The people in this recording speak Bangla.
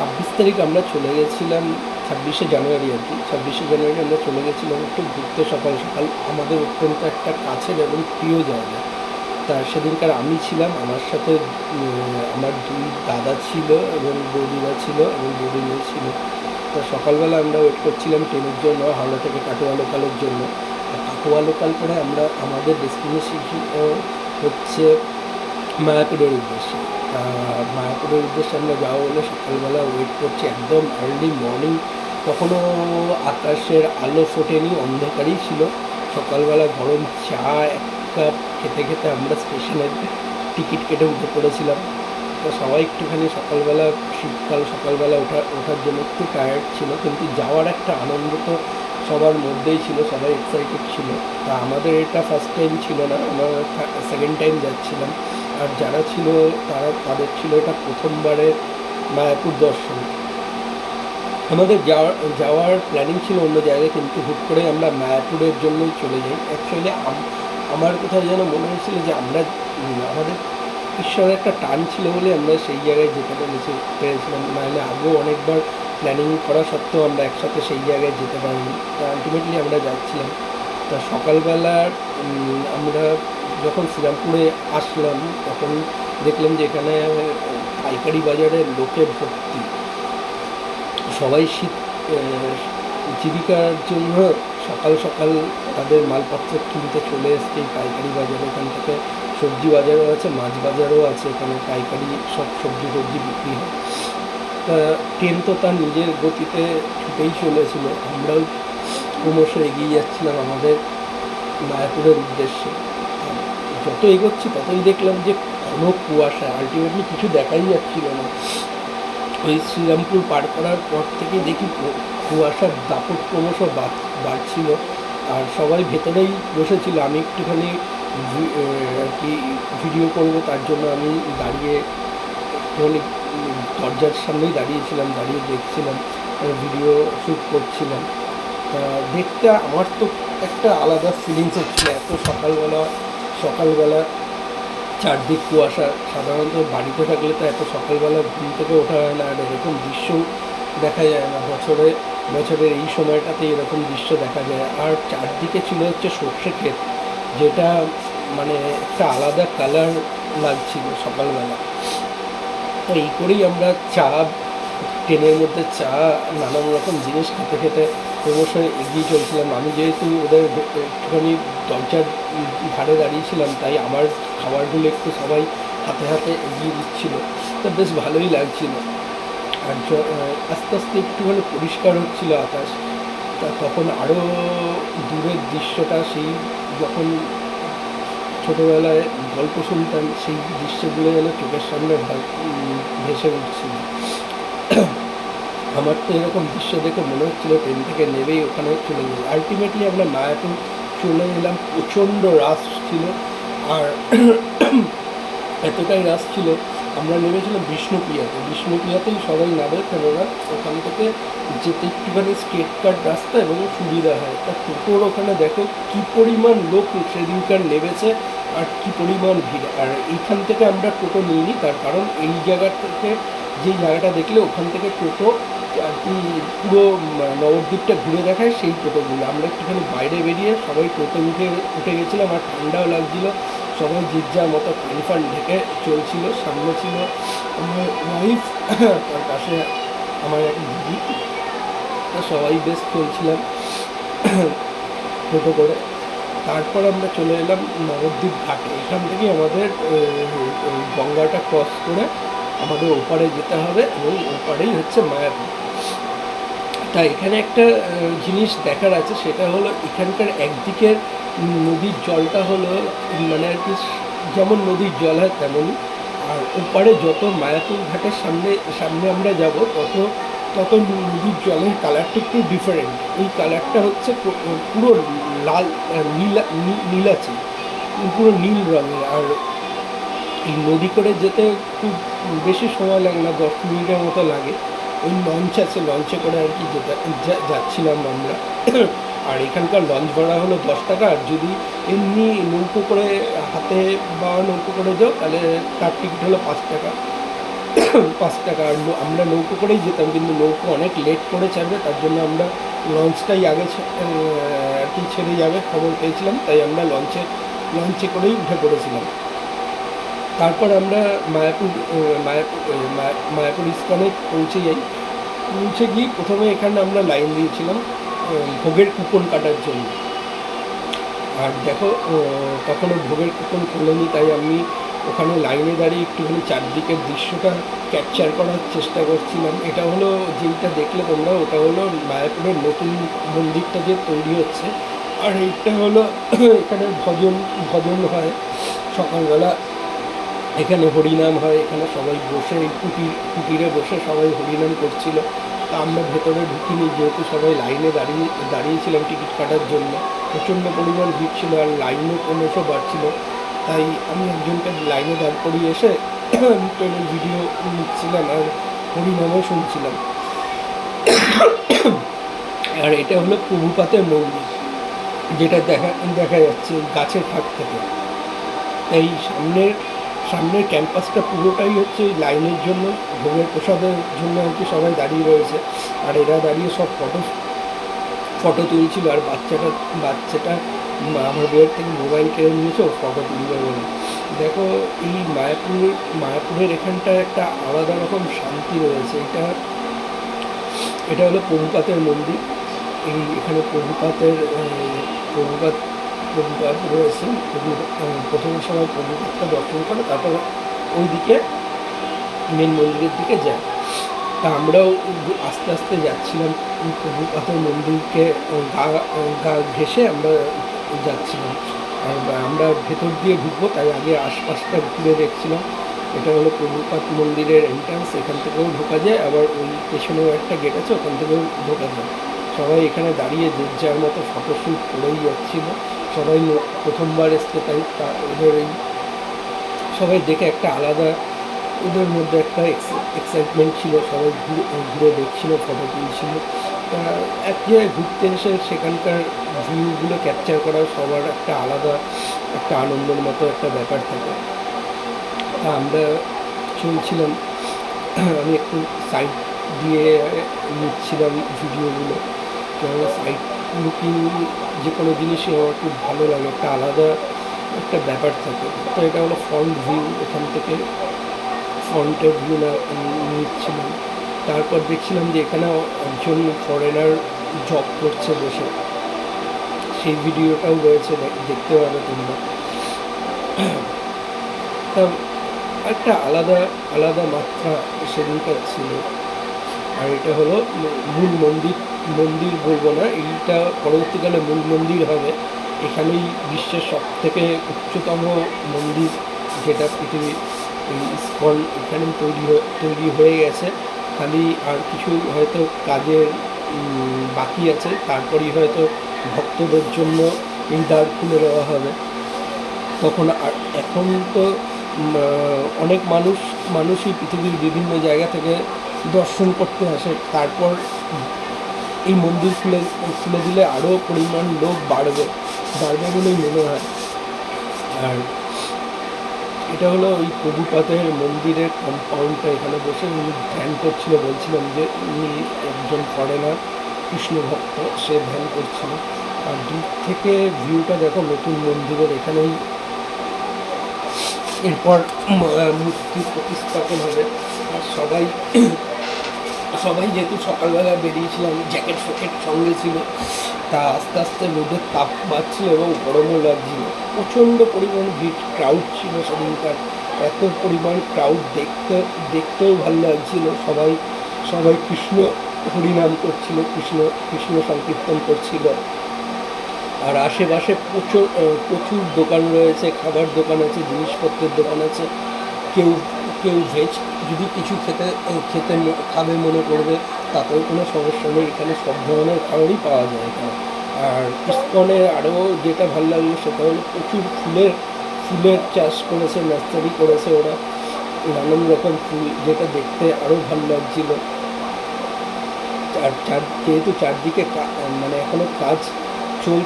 26 তারিখ আমরা চলে গেছিলাম, 26শে জানুয়ারি আর কি। 26শে জানুয়ারি আমরা চলে গেছিলাম একটু ঘুরতে সকাল সকাল, আমাদের অত্যন্ত একটা কাছের এবং প্রিয় জায়গা। তা সেদিনকার আমি ছিলাম, আমার সাথে আমার 2 দাদা ছিল এবং বৌদিরা ছিল এবং বৌদি মেয়ে ছিল। তা সকালবেলা আমরা ওয়েট করছিলাম ট্রেনের জন্য, হাওড়া থেকে কাটোয়া লোকালের জন্য। কাটোয়া লোকাল করে আমরা আমাদের ডেস্টিনেশন হচ্ছে মায়াপুরের উদ্দেশ্যে। মায়াপুরের উদ্দেশ্যে আমরা যাবো বলে সকালবেলা ওয়েট করছি, একদম আর্লি মর্নিং। তখনও আকাশের আলো ফোটেনি, অন্ধকারই ছিল। সকালবেলা গরম চা 1 কাপ খেতে খেতে আমরা স্টেশনের টিকিট কেটে উঠে পড়েছিলাম। তো সবাই একটুখানি সকালবেলা, শীতকাল সকালবেলা ওঠার জন্য একটু টায়ার্ড ছিল, কিন্তু যাওয়ার একটা আনন্দ তো সবার মধ্যেই ছিল, সবাই এক্সাইটেড ছিল। তা আমাদের এটা ফার্স্ট টাইম ছিল না, আমরা সেকেন্ড টাইম যাচ্ছিলাম। আর যারা ছিল তাদের ছিল এটা প্রথমবারের মায়াপুর দর্শন। আমাদের যাওয়ার প্ল্যানিং ছিল অন্য জায়গায়, কিন্তু হুট করে আমরা মায়াপুরের জন্যই চলে যাই। অ্যাকচুয়ালি আমার কোথাও যেন মনে হয়েছিল যে আমরা আমাদের ঈশ্বরের একটা টান ছিল বলে আমরা সেই জায়গায় যেতে পেরেছিলাম, নাহলে আগেও অনেকবার প্ল্যানিং করা সত্ত্বেও আমরা একসাথে সেই জায়গায় যেতে পারিনি। তা আলটিমেটলি আমরা যাচ্ছিলাম। তা সকালবেলা আমরা যখন শ্রীরামপুরে আসলাম তখন দেখলাম যে এখানে পাইকারি বাজারে লোকে ভর্তি। সবাই জীবিকার জন্য সকাল সকাল তাদের মালপত্র কিনতে চলে এসছে এই পাইকারি বাজারে। এখান থেকে সবজি বাজারও আছে, মাছ বাজারও আছে, এখানে পাইকারি সব সবজি বিক্রি হয়। তা ট্রেন তো তার নিজের গতিতে ছুটেই চলেছিল, আমরাও ক্রমশ এগিয়ে যাচ্ছিলাম আমাদের মায়াপুরের উদ্দেশ্যে। যত এগোচ্ছি ততই দেখলাম যে ঘন কুয়াশা, আলটিমেটলি কিছু দেখাই যাচ্ছিল না। ওই শ্রীরামপুর পার করার পর থেকে দেখি কুয়াশার দাপট ক্রমশ বাড়ছিল, আর সবাই ভেতরেই বসেছিল। আমি একটুখানি আর কি ভিডিও করব, তার জন্য আমি দাঁড়িয়ে একটুখানি দরজার সামনেই দাঁড়িয়েছিলাম, দাঁড়িয়ে দেখছিলাম, ভিডিও শ্যুট করছিলাম। দেখতে আমার তো একটা আলাদা ফিলিংস হচ্ছিল। এত সকালবেলা চারদিক কুয়াশা, সাধারণত বাড়িতে থাকলে তো এত সকালবেলা ঘুম থেকে ওঠা হয় না, আর এরকম দৃশ্য দেখা যায় না। বছরের এই সময়টাতে এরকম দৃশ্য দেখা যায়। আর চারদিকে ছিল হচ্ছে সর্ষে ক্ষেত, যেটা মানে একটা আলাদা কালার লাগছিল সকালবেলা। তো এই করেই আমরা ট্রেনের মধ্যে নানান রকম জিনিস খেতে খেতে ক্রমশ এগিয়ে চলছিলাম। আমি যেহেতু ওদের একটুখানি দরজার ধারে দাঁড়িয়েছিলাম, তাই আমার খাবারগুলো একটু সবাই হাতে হাতে এগিয়ে দিচ্ছিল। তা বেশ ভালোই লাগছিল। আর আস্তে আস্তে একটুখানি পরিষ্কার হচ্ছিল আকাশ। তা তখন আরও দূরের দৃশ্যটা, সেই যখন ছোটোবেলায় গল্প শুনতাম সেই দৃশ্যগুলো যেন চোখের সামনে ভেসে উঠছিল। আমার তো এরকম দৃশ্য দেখে মনে হচ্ছিলো ট্রেন থেকে নেবেই ওখানে চলে যাই। আলটিমেটলি আমরা মায়াপুর চলে এলাম। প্রচণ্ড রাশ ছিল, আর এতটাই রাশ ছিল আমরা নেমেছিলাম বিষ্ণুপ্রিয়াতেই সবাই নামে, কেননা ওখান থেকে যেতে একটুখানি স্ট্রেট কাট রাস্তা এবং সুবিধা হয়। তা টোটোর ওখানে দেখো কী পরিমাণ লোক সেদিনকার নেমেছে আর কী পরিমাণ ভিড়। আর এইখান থেকে আমরা টোটো নিইনি, তার কারণ এই জায়গা থেকে, যেই জায়গাটা দেখলে ওখান থেকে টোটো আর কি পুরো নবদ্বীপটা ঘুরে দেখায় সেই টোটোগুলো। আমরা একটুখানি বাইরে বেরিয়ে সবাই টোটো উঠে গেছিলাম, আর ঠান্ডাও লাগছিল। সবাই যে যার মতো কানফান ঢেকে চলছিল। সামনে ছিল আমার ওয়াইফ, তার পাশে আমার এক দিদি। সবাই বেশ চলছিলাম টোটো করে। তারপর আমরা চলে এলাম নবদ্বীপ ঘাটে। এখান থেকে আমাদের গঙ্গাটা ক্রস করে আমাদের ওপারে যেতে হবে, এবং ওপারেই হচ্ছে মায়াপুর। তা এখানে একটা জিনিস দেখার আছে, সেটা হলো এখানকার একদিকের নদীর জলটা হলো মানে আর কি যেমন নদীর জল হয় তেমনই, আর ওপারে যত মায়াপুর ঘাটের সামনে আমরা যাব তত নদীর জলের কালারটা একটু ডিফারেন্ট। এই কালারটা হচ্ছে পুরো লাল, নীলাচে, পুরো নীল রঙের। আর এই নদী করে যেতে খুব বেশি সময় লাগে না, 10 মিনিটের মতো লাগে। ওই লঞ্চ আছে, লঞ্চে করে আর কি যাচ্ছিলাম আমরা। আর এখানকার লঞ্চ ভাড়া হলো 10 টাকা, আর যদি এমনি নৌকো করে হাতে বা নৌকো করে যাও তাহলে তার টিকিট হলো 5 টাকা। 5 টাকা। আর আমরা নৌকো করেই যেতাম, কিন্তু নৌকো অনেক লেট করে ছাড়বে, তার জন্য আমরা লঞ্চটাই আগে আর কি ছেড়ে যাবে খবর পেয়েছিলাম, তাই আমরা লঞ্চে করেই উঠে পড়েছিলাম। তারপর আমরা মায়াপুর ইস্কনে পৌঁছে যাই। পৌঁছে গিয়ে প্রথমে এখানে আমরা লাইন দিয়েছিলাম ভোগের কুপন কাটার জন্য। আর দেখো তখনও ভোগের কুপন খোলেনি, তাই আমি ওখানে লাইনে দাঁড়িয়ে একটুখানি চারদিকের দৃশ্যটা ক্যাপচার করার চেষ্টা করছিলাম। এটা হলো যেইটা দেখলে তোমরা, ওটা হলো মায়াপুরের নতুন মন্দিরটা যে তৈরি হচ্ছে। আর এইটা হলো এখানে ভজন হয় সকালবেলা, এখানে হরিনাম হয়, এখানে সবাই বসে এই কুটিরে বসে সবাই হরিনাম করছিল। তা আমরা ভেতরে ঢুকিনি, যেহেতু সবাই লাইনে দাঁড়িয়েছিলাম টিকিট কাটার জন্য। প্রচণ্ড পরিমাণ ভিড় ছিল আর লাইনও ক্রমশ বাড়ছিল, তাই আমি একজনকে লাইনে দাঁড় করিয়ে এসে আমি ট্রেনের ভিডিও নিচ্ছিলাম আর হরিনামও শুনছিলাম। আর এটা হলো প্রভুপাতের মন্দির, যেটা দেখা যাচ্ছে গাছের ফাঁক থেকে। এই সামনের ক্যাম্পাসটা পুরোটাই হচ্ছে এই লাইনের জন্য, ভোগের প্রসাদের জন্য আর কি সবাই দাঁড়িয়ে রয়েছে। আর এরা দাঁড়িয়ে সব ফটো তুলছিল। আর বাচ্চাটা আমার বইয়ের থেকে মোবাইল কেড়ে নিয়েছে ও ফটো তুলবে বলে। দেখো এই মায়াপুরের এখানটায় একটা আলাদা রকম শান্তি রয়েছে। এটা হলো প্রভুপাতের মন্দির। এখানে প্রভুপাত রয়েছে। প্রথমে সবাই প্রভুপাতটা দর্শন করে, তারপর ওই দিকে মেন মন্দিরের দিকে যায়। তা আমরাও আস্তে আস্তে যাচ্ছিলাম প্রভুপাতের মন্দিরকে গা ঘেঁষে আমরা যাচ্ছিলাম। আর আমরা ভেতর দিয়ে ঢুকবো, তাই আগে আশপাশটা ঘুরে দেখছিলাম। এটা হলো প্রভুপাত মন্দিরের এন্ট্রান্স, এখান থেকেও ঢোকা যায়, আবার ওই পেছনেও একটা গেট আছে, ওখান থেকেও ঢোকা যায়। সবাই এখানে দাঁড়িয়ে যে যার মতো ফটোশ্যুট করেই যাচ্ছিল। সবাই প্রথমবার এসছে, তাই ওদের এই সবাই দেখে একটা আলাদা, ওদের মধ্যে একটা এক্সাইটমেন্ট ছিল। সবাই ঘুরে দেখছিল, ফটো তুলছিল। এক জায়গায় ঘুরতে এসে সেখানকার ভিউগুলো ক্যাপচার করার সবার একটা আলাদা একটা আনন্দের মতো একটা ব্যাপার থাকে। তা আমরা চলছিলাম, আমি একটু সাইড দিয়ে নিচ্ছিলাম ভিডিওগুলো। কেননা সাইড লুকিং যে কোনো জিনিসই আমার খুব ভালো লাগে, একটা আলাদা একটা ব্যাপার থাকে। তো এটা হলো ফ্রন্ট ভিউ, এখান থেকে ফ্রন্টের ভিউ নিচ্ছিলাম। তারপর দেখছিলাম যে এখানে একজন ফরেনার জব করছে বসে, সেই ভিডিওটাও রয়েছে, দেখতে পাবে তোমরা। তা একটা আলাদা মাত্রা সেদিনকার ছিল। আর এটা হলো মূল মন্দির বলবো না, এইটা পরবর্তীকালে মূল মন্দির হবে। এখানেই বিশ্বের সবথেকে উচ্চতম মন্দির, যেটা পৃথিবীর ইস্কন, এখানেই তৈরি হয়ে গেছে। খালি আর কিছু হয়তো কাজের বাকি আছে, তারপরেই হয়তো ভক্তদের জন্য এই দ্বার খুলে দেওয়া হবে তখন। আর এখন তো অনেক মানুষই পৃথিবীর বিভিন্ন জায়গা থেকে দর্শন করতে আসে। তারপর এই মন্দির খুলে দিলে আরও পরিমাণ লোক বাড়বে বলেই মনে হয়। আর এটা হলো ওই প্রভুপাতের মন্দিরের কম্পাউন্ডটা। এখানে বসে উনি ধ্যান করছিল, বলছিলাম যে উনি একজন ফরেনার কৃষ্ণ ভক্ত, সে ধ্যান করছিল। আর দূর থেকে ভিউটা দেখো নতুন মন্দিরের। এখানেই এরপর মূর্তি প্রতিস্থাপন হবে। আর সবাই যেহেতু সকালবেলা বেরিয়েছিলাম, জ্যাকেট ফ্যাকেট সঙ্গে ছিল, তা আস্তে আস্তে রোদের তাপ বাড়ছিল এবং গরমও লাগছিল। প্রচণ্ড পরিমাণ ভিড়, ক্রাউড ছিল সেদিনকার। এত পরিমাণ ক্রাউড দেখতেও ভালো লাগছিল। সবাই কৃষ্ণ হরিনাম করছিল, কৃষ্ণ সংকীর্তন করছিল। আর আশেপাশে প্রচুর দোকান রয়েছে, খাবার দোকান আছে, জিনিসপত্রের দোকান আছে। কেউ ভেজ যদি কিছু খাবে মনে করবে, তাতেও কোনো সমস্যা নেই, এখানে সব ধরনের খাবারই পাওয়া যায় এখানে। আর ইস্কনে আরও যেটা ভালো লাগলো সেটা হলো প্রচুর ফুলের চাষ করেছে, নার্সারি করেছে ওরা, নানান রকম ফুল, যেটা দেখতে আরও ভালো লাগছিল। যেহেতু চারদিকে মানে এখনও কাজ